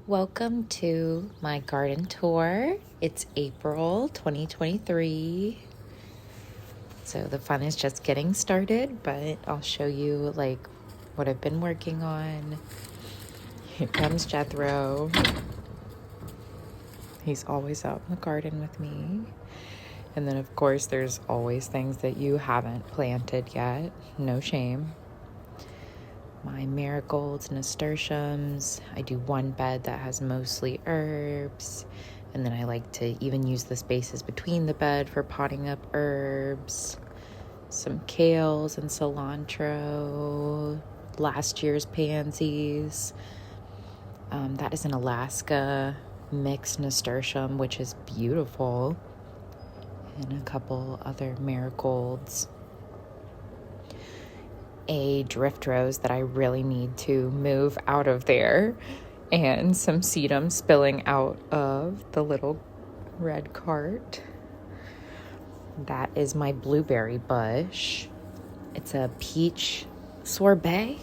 Welcome to my garden tour. It's April 2023. So the fun is just getting started, but I'll show you what I've been working on. Here comes Jethro. He's always out in the garden with me. And then of course there's always things that you haven't planted yet. No shame. My marigolds, nasturtiums. I do one bed that has mostly herbs, and then I like to even use the spaces between the bed for potting up herbs. Some kales and cilantro, last year's pansies. That is an Alaska mixed nasturtium, which is beautiful, and a couple other marigolds. A drift rose that I really need to move out of there, and some sedum spilling out of the little red cart. That is my blueberry bush. It's a peach sorbet,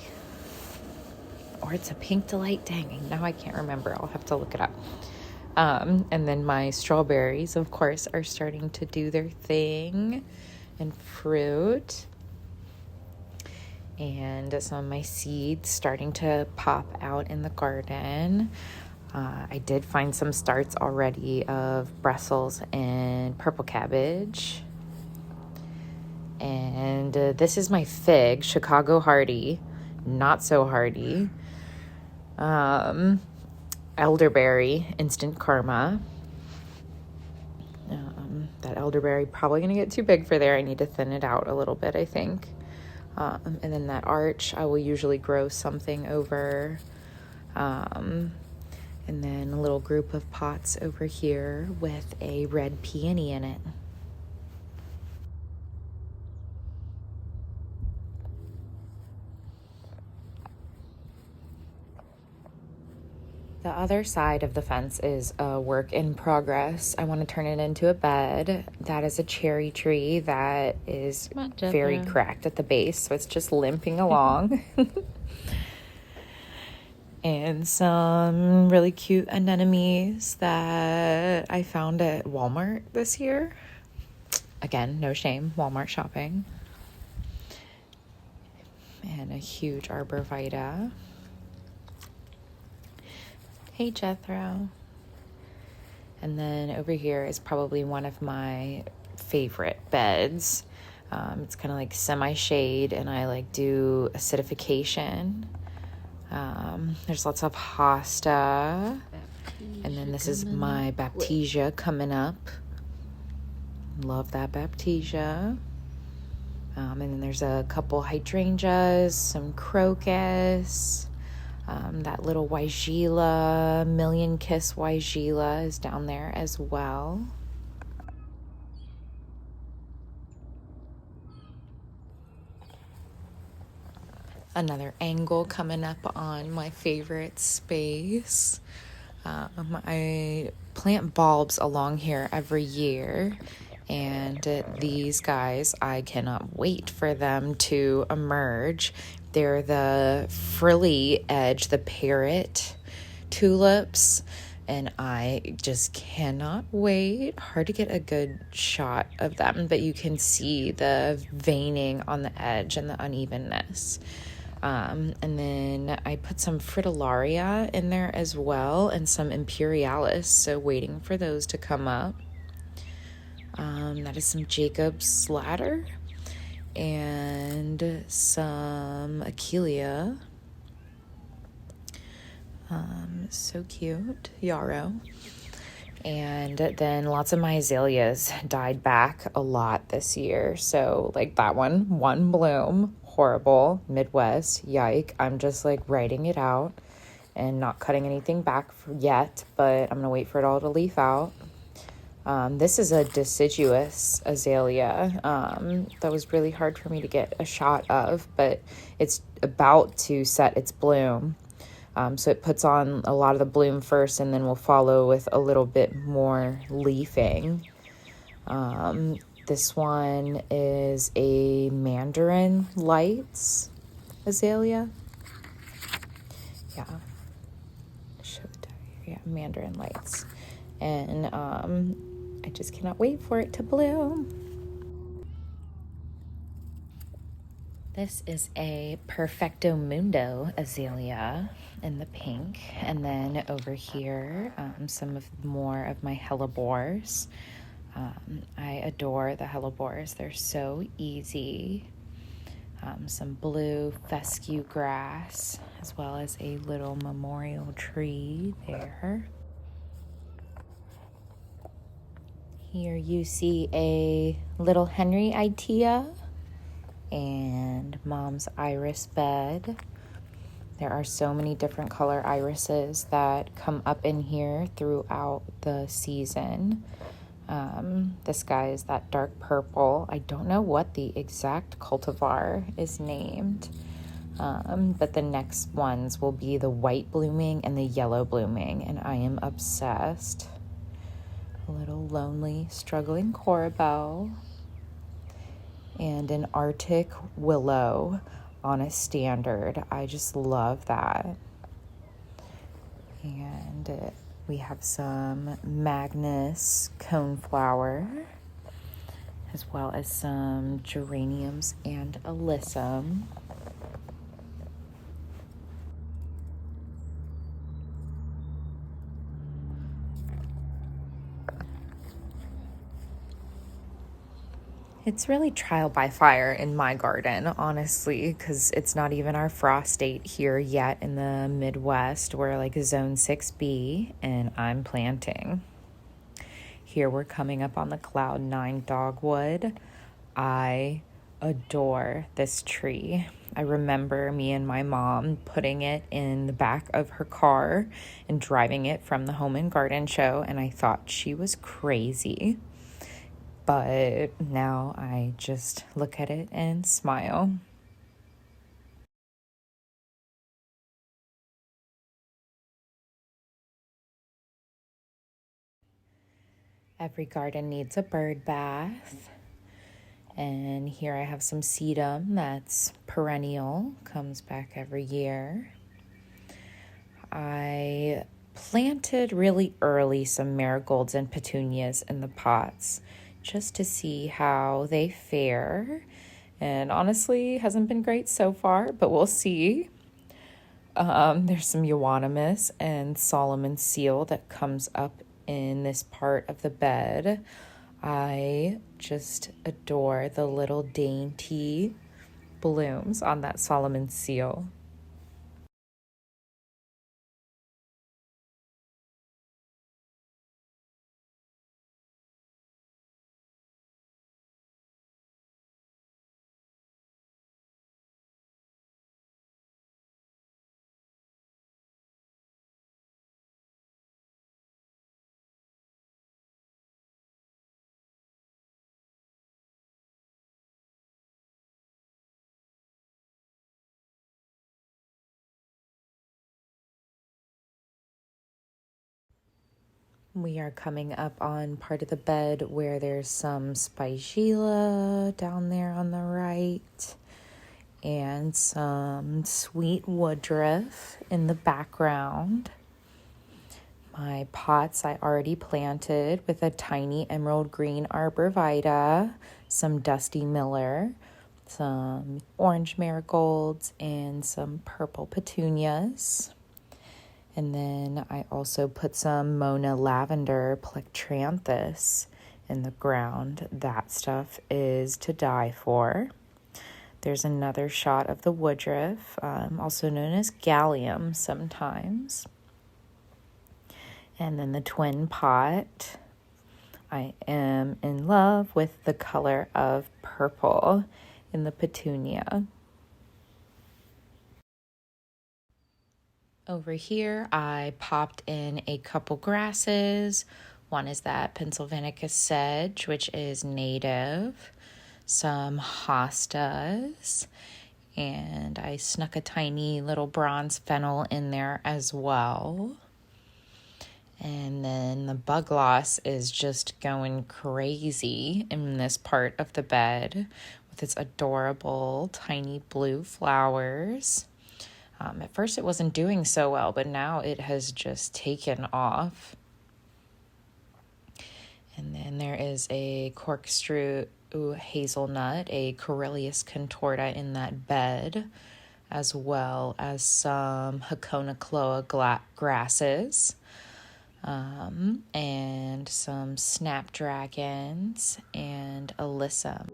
or it's a pink delight. Dang, now I can't remember. I'll have to look it up. And then my strawberries, of course, are starting to do their thing, and fruit. And some of my seeds starting to pop out in the garden. I did find some starts already of Brussels and purple cabbage. And this is my fig, Chicago Hardy, not so hardy. Elderberry, Instant Karma. That elderberry probably going to get too big for there. I need to thin it out a little bit, I think. And then that arch, I will usually grow something over. And then a little group of pots over here with a red peony in it. The other side of the fence is a work in progress. I want to turn it into a bed. That is a cherry tree that is very cracked at the base, so it's just limping along. And some really cute anemones that I found at Walmart this year. Again, no shame, Walmart shopping. And a huge arborvitae. Hey, Jethro. And then over here is probably one of my favorite beds. It's kind of like semi-shade, and I do acidification. There's lots of hosta. And then this is my baptisia coming up. Love that baptisia. And then there's a couple hydrangeas, some crocus. That little Weigela, Million Kiss Weigela is down there as well. Another angle coming up on my favorite space. I plant bulbs along here every year, and these guys, I cannot wait for them to emerge. They're the frilly edge, the parrot tulips, and I just cannot wait. Hard to get a good shot of them, but you can see the veining on the edge and the unevenness. And then I put some fritillaria in there as well, and some imperialis, so waiting for those to come up. That is some Jacob's ladder and some Achillea. So cute. Yarrow. And then lots of my azaleas died back a lot this year. So that one bloom, horrible, Midwest, yike. I'm just writing it out and not cutting anything back yet, but I'm gonna wait for it all to leaf out. This is a deciduous azalea that was really hard for me to get a shot of, but it's about to set its bloom. So it puts on a lot of the bloom first, and then we'll follow with a little bit more leafing. This one is a mandarin lights azalea. Yeah. Show the yeah, mandarin lights. And I just cannot wait for it to bloom. This is a Perfecto Mundo azalea in the pink. And then over here, some of more of my hellebores. I adore the hellebores. They're so easy. Some blue fescue grass, as well as a little memorial tree there. Here you see a little Henry Itea and Mom's iris bed. There are so many different color irises that come up in here throughout the season. This guy is that dark purple. I don't know what the exact cultivar is named, but the next ones will be the white blooming and the yellow blooming, and I am obsessed. A little lonely, struggling corbel, and an Arctic willow on a standard. I just love that. And we have some Magnus coneflower, as well as some geraniums and alyssum. It's really trial by fire in my garden, honestly, because it's not even our frost date here yet in the Midwest. We're like zone 6B, and I'm planting. Here we're coming up on the Cloud 9 dogwood. I adore this tree. I remember me and my mom putting it in the back of her car and driving it from the Home and Garden show, and I thought she was crazy. But now I just look at it and smile. Every garden needs a bird bath. And here I have some sedum that's perennial, comes back every year. I planted really early some marigolds and petunias in the pots just to see how they fare. And honestly, hasn't been great so far, but we'll see. There's some euonymus and Solomon seal that comes up in this part of the bed. I just adore the little dainty blooms on that Solomon seal. We are coming up on part of the bed where there's some spigilla down there on the right and some sweet woodruff in the background. My pots I already planted with a tiny emerald green arborvitae, some dusty miller, some orange marigolds, and some purple petunias. And then I also put some Mona lavender plectranthus in the ground. That stuff is to die for. There's another shot of the woodruff, also known as gallium sometimes. And then the twin pot. I am in love with the color of purple in the petunia. Over here, I popped in a couple grasses. One is that Pennsylvanicus sedge, which is native, some hostas, and I snuck a tiny little bronze fennel in there as well. And then the bug loss is just going crazy in this part of the bed with its adorable tiny blue flowers. At first it wasn't doing so well, but now it has just taken off. And then there is a corkscrew hazelnut, a Coryllius contorta in that bed, as well as some Haconocloa grasses, and some snapdragons and alyssum.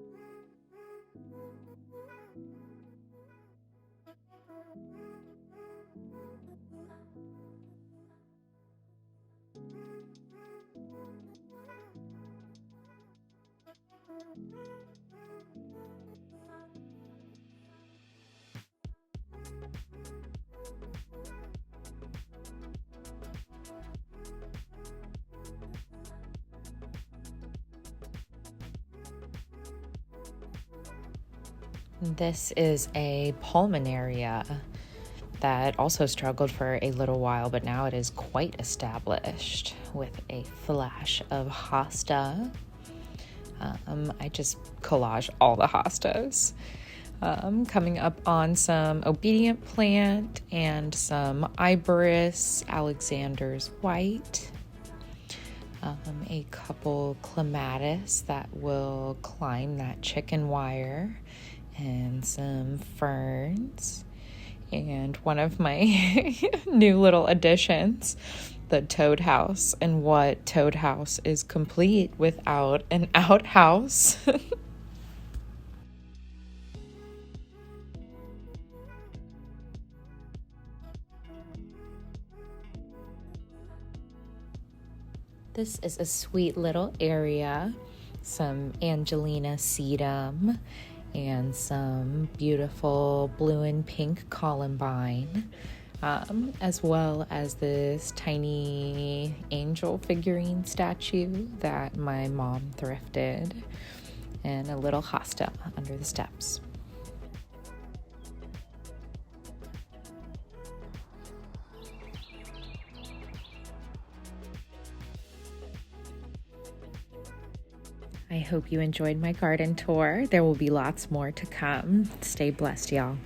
This is a pulmonaria that also struggled for a little while, but now it is quite established with a flash of hosta. I just collage all the hostas. Coming up on some obedient plant and some Iberis, Alexander's white. A couple clematis that will climb that chicken wire, and some ferns, and one of my new little additions, the toad house. And what toad house is complete without an outhouse? This is a sweet little area, some Angelina sedum, and some beautiful blue and pink columbine, as well as this tiny angel figurine statue that my mom thrifted, and a little hosta under the steps. I hope you enjoyed my garden tour. There will be lots more to come. Stay blessed, y'all.